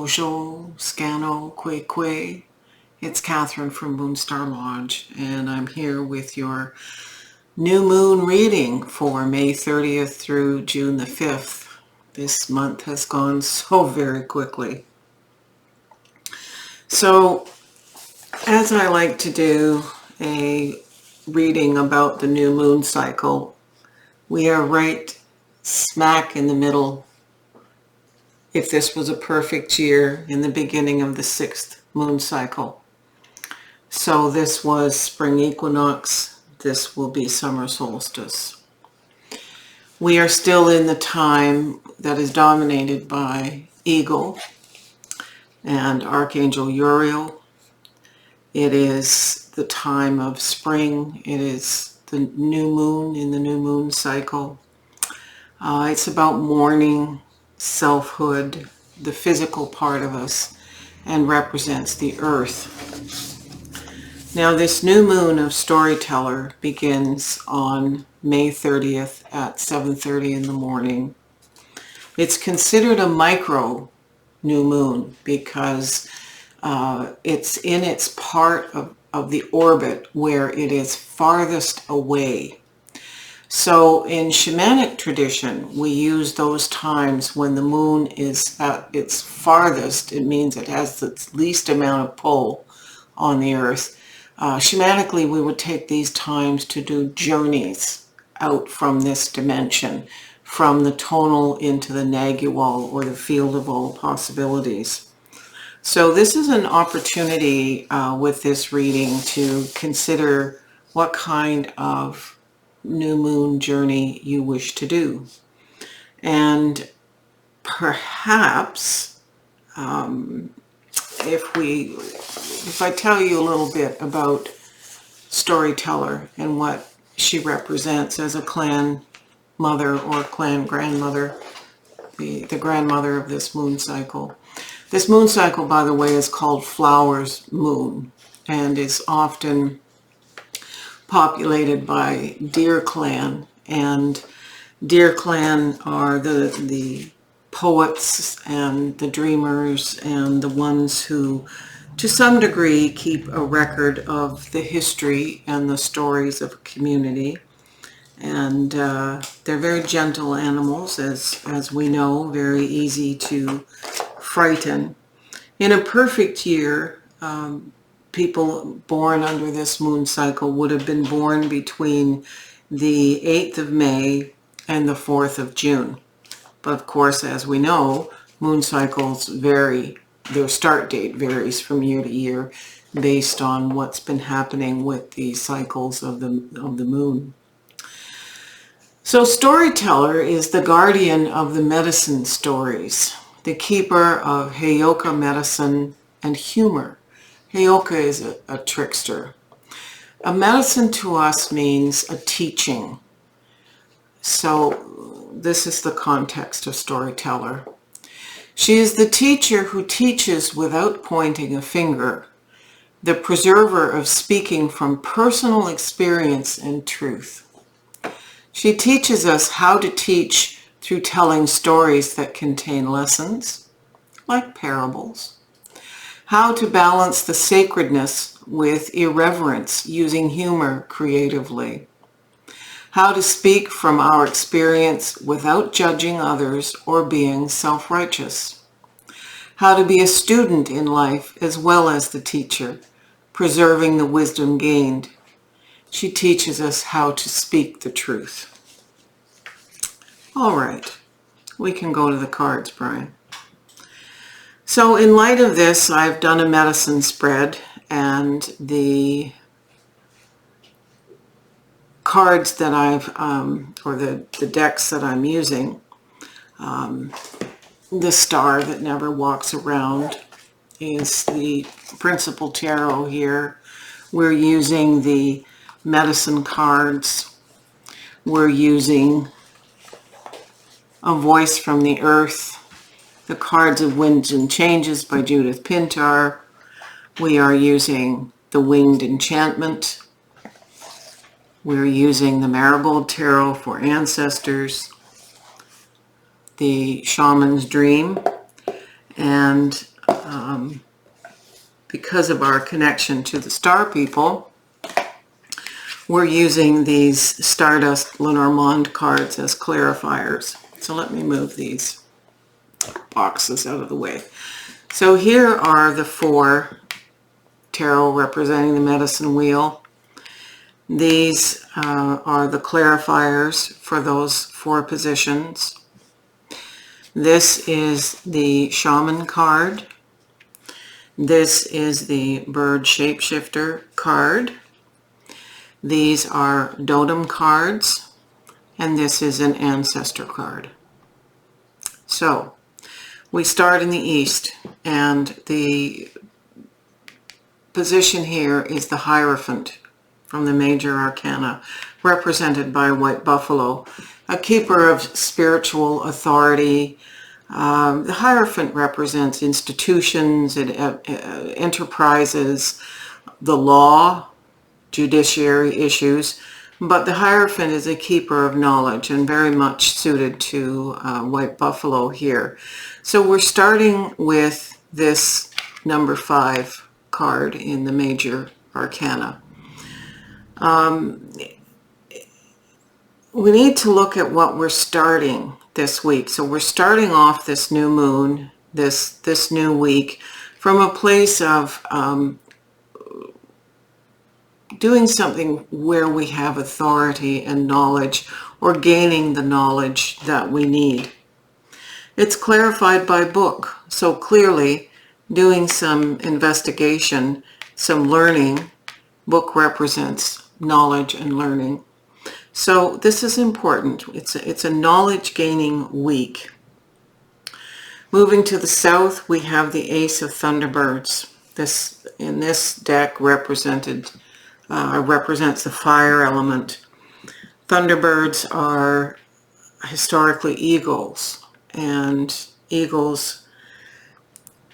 Bonjour, Scano, Kwe. It's Catherine from Moonstarlodge, and I'm here with your new moon reading for May 30th through June the 5th. This month has gone so very quickly. So, as I like to do a reading about the new moon cycle, we are right smack in the middle. If this was a perfect year, in the beginning of the 6th moon cycle. So this was spring equinox, this will be summer solstice. We are still in the time that is dominated by Eagle and Archangel Uriel. It is the time of spring, it is the new moon in the new moon cycle. It's about mourning, selfhood, the physical part of us, and represents the earth. Now this new moon of Storyteller begins on May 30th at 7:30 in the morning. It's considered a micro new moon because it's in its part of the orbit where it is farthest away. So in shamanic tradition, we use those times when the moon is at its farthest. It means it has the least amount of pull on the earth. Shamanically, we would take these times to do journeys out from this dimension, from the tonal into the Nagual, or the field of all possibilities. So this is an opportunity with this reading to consider what kind of new moon journey you wish to do. And perhaps if I tell you a little bit about Storyteller and what she represents as a clan mother or clan grandmother, the grandmother of this moon cycle. This moon cycle, by the way, is called Flowers Moon and is often populated by Deer Clan, and Deer Clan are the poets and the dreamers and the ones who to some degree keep a record of the history and the stories of a community. And they're very gentle animals, as we know, very easy to frighten. In a perfect year, people born under this moon cycle would have been born between the 8th of May and the 4th of June. But of course, as we know, moon cycles vary. Their start date varies from year to year based on what's been happening with the cycles of the moon. So Storyteller is the guardian of the medicine stories, the keeper of Heyoka medicine and humor. Heyoka is a trickster. A medicine to us means a teaching. So this is the context of Storyteller. She is the teacher who teaches without pointing a finger, the preserver of speaking from personal experience and truth. She teaches us how to teach through telling stories that contain lessons, like parables. How to balance the sacredness with irreverence using humor creatively. How to speak from our experience without judging others or being self-righteous. How to be a student in life as well as the teacher, preserving the wisdom gained. She teaches us how to speak the truth. All right, we can go to the cards, Brian. So in light of this, I've done a medicine spread, and the cards that I've, or the decks that I'm using, the star that never walks around is the principal tarot here. We're using the medicine cards. We're using a voice from the earth. The cards of Winds and Changes by Judith Pintar. We are using the Winged Enchantment. We're using the Marigold Tarot for Ancestors, the Shaman's Dream, and because of our connection to the star people, we're using these Stardust Lenormand cards as clarifiers. So let me move these boxes out of the way. So here are the 4 tarot representing the medicine wheel. These are the clarifiers for those 4 positions. This is the shaman card. This is the bird shapeshifter card. These are totem cards, and this is an ancestor card. So we start in the east, and the position here is the Hierophant from the major arcana, represented by a white buffalo, a keeper of spiritual authority. The Hierophant represents institutions, enterprises, the law, judiciary issues, but the Hierophant is a keeper of knowledge and very much suited to white buffalo here. So we're starting with this number 5 card in the major arcana. We need to look at what we're starting this week. So we're starting off this new moon, this new week, from a place of doing something where we have authority and knowledge, or gaining the knowledge that we need. It's clarified by book, so clearly doing some investigation, some learning. Book represents knowledge and learning. So this is important. It's a knowledge gaining week. Moving to the south, we have the Ace of Thunderbirds. This in this deck represents the fire element. Thunderbirds are historically eagles, and eagles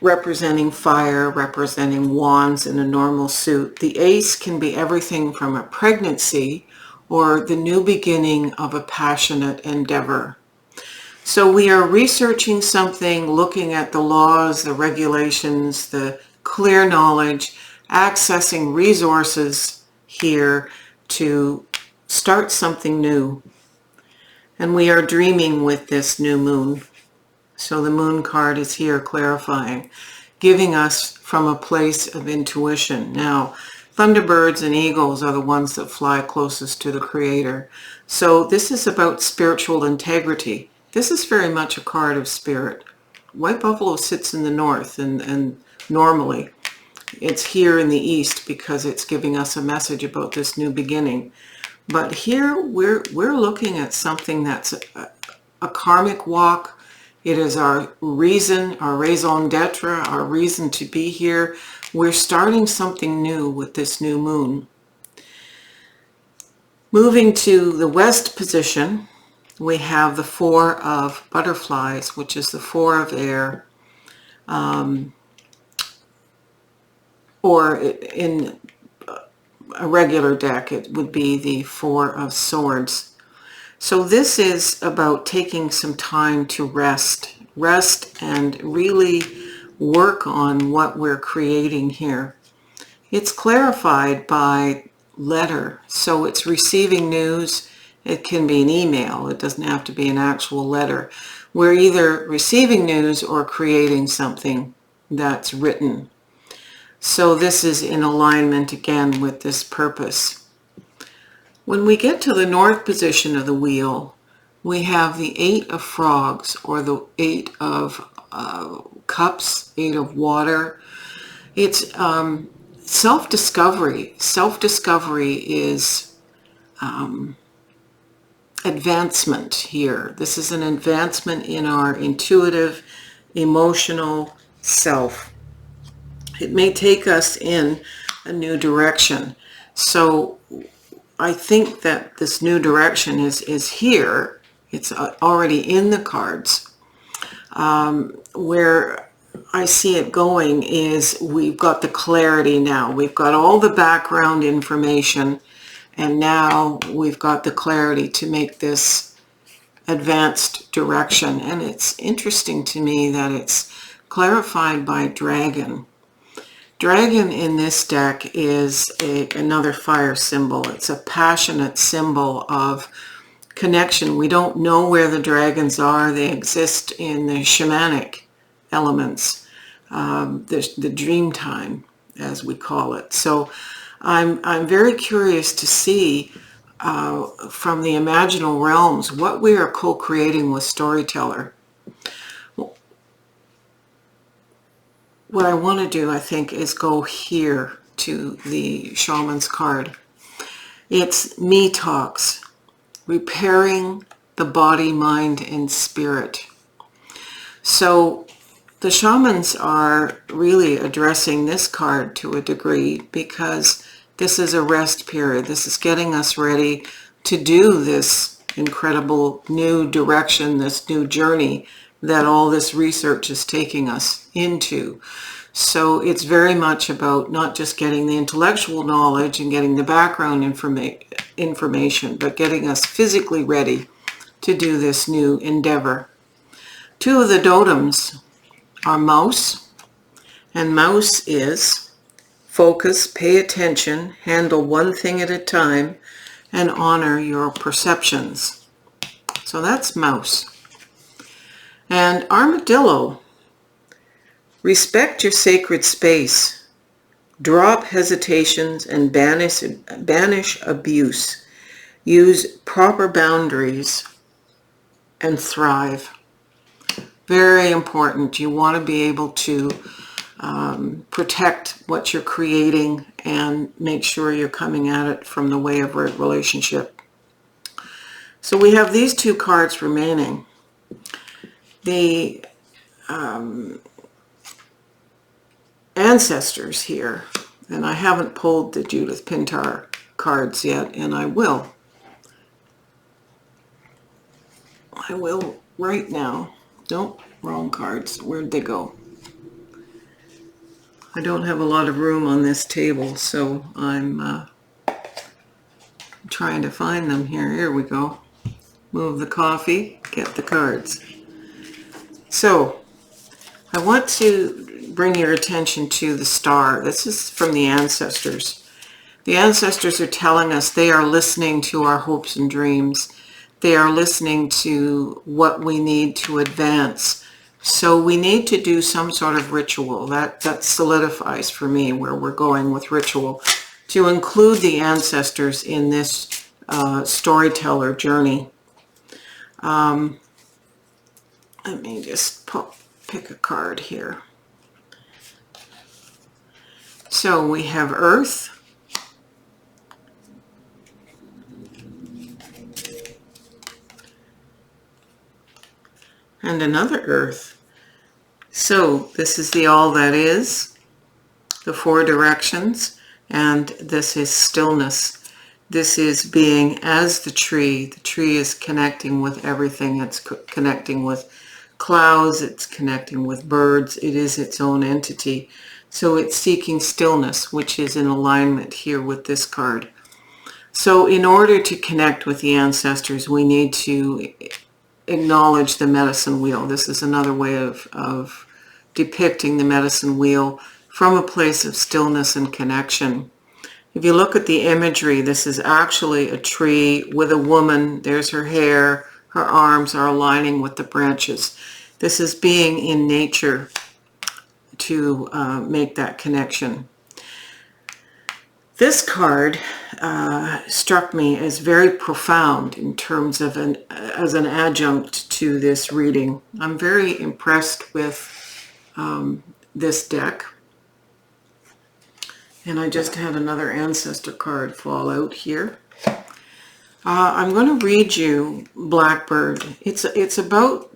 representing fire, representing wands in a normal suit. The ace can be everything from a pregnancy or the new beginning of a passionate endeavor. So we are researching something, looking at the laws, the regulations, the clear knowledge, accessing resources here to start something new. And we are dreaming with this new moon. So the moon card is here clarifying, giving us from a place of intuition. Now, Thunderbirds and eagles are the ones that fly closest to the Creator. So this is about spiritual integrity. This is very much a card of spirit. White buffalo sits in the north, and normally it's here in the east because it's giving us a message about this new beginning. But here we're looking at something that's a karmic walk. It is our reason, our raison d'etre, our reason to be here. We're starting something new with this new moon. Moving to the west position, we have the 4 of butterflies, which is the 4 of air. Or in a regular deck, it would be the 4 of swords. So this is about taking some time to rest and really work on what we're creating here. It's clarified by letter, so it's receiving news. It can be an email. It doesn't have to be an actual letter. We're either receiving news or creating something that's written. So this is in alignment again with this purpose. When we get to the north position of the wheel, we have the 8 of frogs, or the 8 of cups, 8 of water. It's self-discovery. Self-discovery is advancement here. This is an advancement in our intuitive, emotional self. It may take us in a new direction. So I think that this new direction is here. It's already in the cards. Where I see it going is we've got the clarity now. We've got all the background information, and now we've got the clarity to make this advanced direction. And it's interesting to me that it's clarified by dragon. Dragon in this deck is another fire symbol. It's a passionate symbol of connection. We don't know where the dragons are. They exist in the shamanic elements, the dream time, as we call it. So I'm very curious to see from the imaginal realms what we are co-creating with Storyteller. What I want to do, I think, is go here to the Shaman's card. It's Me Talks, repairing the body, mind, and spirit. So the shamans are really addressing this card to a degree because this is a rest period. This is getting us ready to do this incredible new direction, this new journey that all this research is taking us into. So it's very much about not just getting the intellectual knowledge and getting the background information, but getting us physically ready to do this new endeavor. Two of the totems are mouse, and mouse is focus, pay attention, handle one thing at a time, and honor your perceptions. So that's mouse. And armadillo, respect your sacred space, drop hesitations and banish abuse, use proper boundaries, and thrive. Very important. You want to be able to protect what you're creating and make sure you're coming at it from the way of relationship. So we have these two cards remaining. The ancestors here, and I haven't pulled the Judith Pintar cards yet, and I will. I will right now. Nope, wrong cards. Where'd they go? I don't have a lot of room on this table, so I'm trying to find them here. Here we go. Move the coffee, get the cards. So, I want to bring your attention to the star. This is from the ancestors. The ancestors are telling us they are listening to our hopes and dreams. They are listening to what we need to advance. So we need to do some sort of ritual. That solidifies for me where we're going with ritual, to include the ancestors in this storyteller journey. Let me just pick a card here. So we have Earth, and another Earth. So this is the all that is, the four directions, and this is stillness. This is being as the tree. The tree is connecting with everything. It's connecting with clouds, it's connecting with birds. It is its own entity. So it's seeking stillness, which is in alignment here with this card. So in order to connect with the ancestors, we need to acknowledge the medicine wheel. This is another way of depicting the medicine wheel from a place of stillness and connection. If you look at the imagery, this is actually a tree with a woman. There's her hair. Her arms are aligning with the branches. This is being in nature to make that connection. This card struck me as very profound in terms of as an adjunct to this reading. I'm very impressed with this deck. And I just had another ancestor card fall out here. I'm going to read you Blackbird. It's about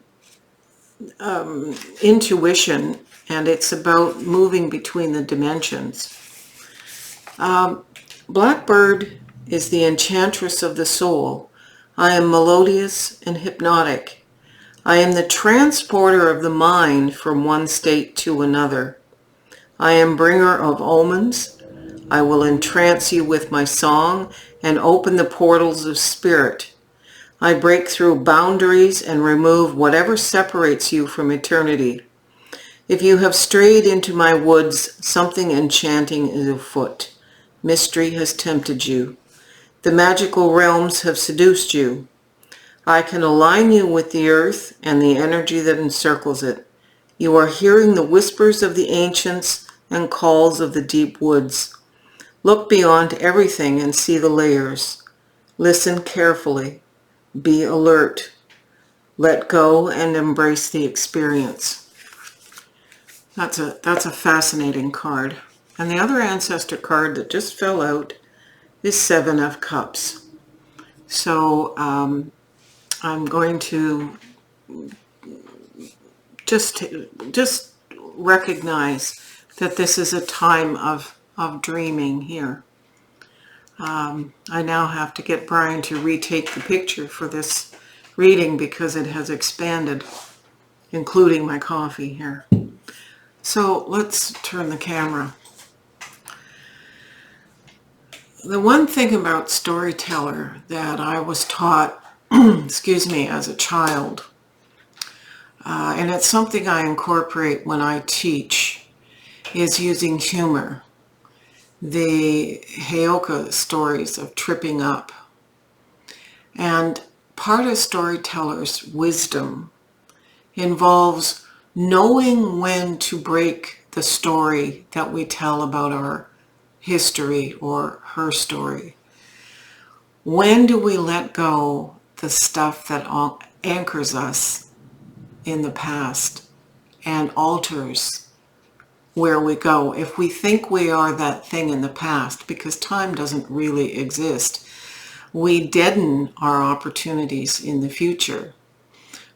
intuition, and it's about moving between the dimensions. Blackbird is the enchantress of the soul. I am melodious and hypnotic. I am the transporter of the mind from one state to another. I am bringer of omens. I will entrance you with my song and open the portals of spirit. I break through boundaries and remove whatever separates you from eternity. If you have strayed into my woods, something enchanting is afoot. Mystery has tempted you. The magical realms have seduced you. I can align you with the earth and the energy that encircles it. You are hearing the whispers of the ancients and calls of the deep woods. Look beyond everything and see the layers. Listen carefully. Be alert. Let go and embrace the experience. That's a fascinating card. And the other ancestor card that just fell out is Seven of Cups. So I'm going to just recognize that this is a time of dreaming here. I now have to get Brian to retake the picture for this reading because it has expanded, including my coffee here. So let's turn the camera. The one thing about storyteller that I was taught, excuse me, as a child, and it's something I incorporate when I teach, is using humor. The Heyoka stories of tripping up. And part of storyteller's wisdom involves knowing when to break the story that we tell about our history or her story. When do we let go the stuff that anchors us in the past and alters where we go? If we think we are that thing in the past, because time doesn't really exist, we deaden our opportunities in the future.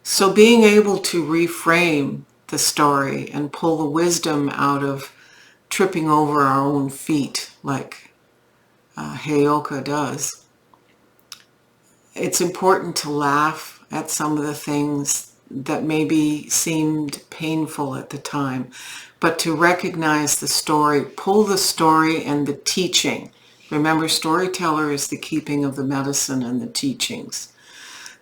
So being able to reframe the story and pull the wisdom out of tripping over our own feet like Heyoka does. It's important to laugh at some of the things that maybe seemed painful at the time, but to recognize the story, pull the story and the teaching. Remember, storyteller is the keeping of the medicine and the teachings.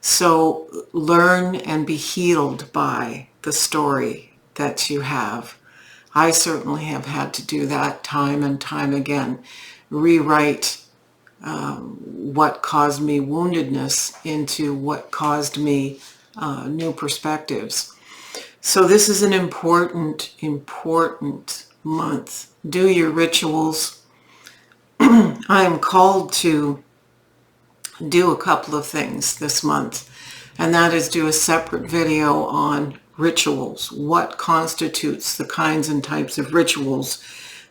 So learn and be healed by the story that you have. I certainly have had to do that time and time again. Rewrite what caused me woundedness into what caused me new perspectives. So this is an important month. Do your rituals. I am called to do a couple of things this month, and that is do a separate video on rituals. What constitutes the kinds and types of rituals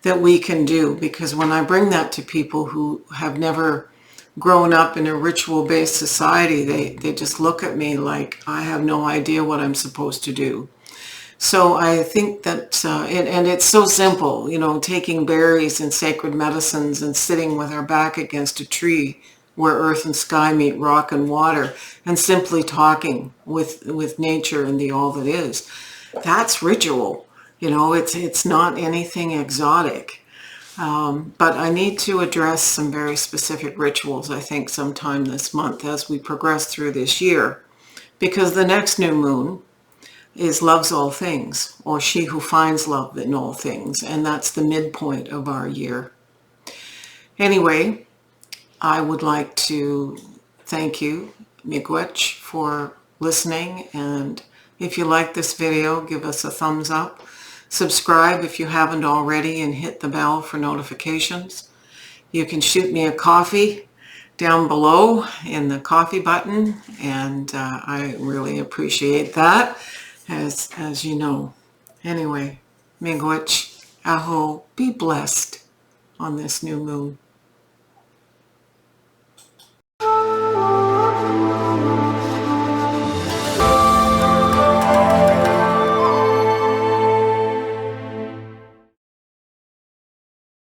that we can do? Because when I bring that to people who have never grown up in a ritual-based society, they just look at me like I have no idea what I'm supposed to do. So I think that, and it's so simple, you know, taking berries and sacred medicines and sitting with our back against a tree where earth and sky meet, rock and water, and simply talking with nature and the all that is. That's ritual. You know, it's not anything exotic. But I need to address some very specific rituals, I think, sometime this month as we progress through this year, because the next new moon is loves all things, or she who finds love in all things, and that's the midpoint of our year. Anyway, I would like to thank you, Miigwech, for listening, and if you like this video, give us a thumbs up. Subscribe if you haven't already, and hit the bell for notifications. You can shoot me a coffee down below in the coffee button, and I really appreciate that, as you know. Anyway, Miigwech, aho, be blessed on this new moon.